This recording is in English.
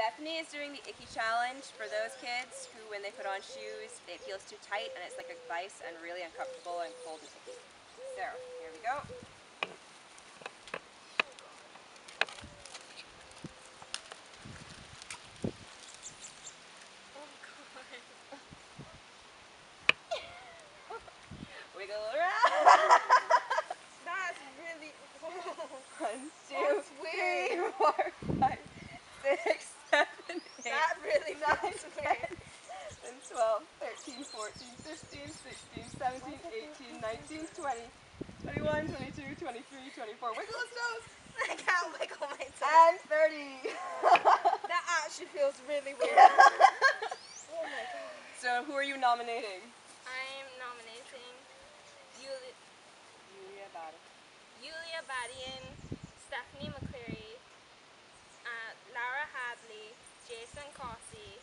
Stephanie is doing the icky challenge for those kids who, when they put on shoes, it feels too tight and it's like a vice and really uncomfortable and cold and icky. So, here we go. Wiggle around. That's really... 1, 2, That's weird. 3, 4, 5, 6, 7, 8, That really 9, that's 10, weird. and 12, 13, 14, 15, 16, 17, 18, 19, 20, 21, 22, 23, 24. Wiggle his toes. I can't wiggle my toes. And 30. That actually feels really weird. Oh my god. So who are you nominating? I'm nominating Yulia Badian, Stephanie McCleary, Lara Hadley, Jason Cossey,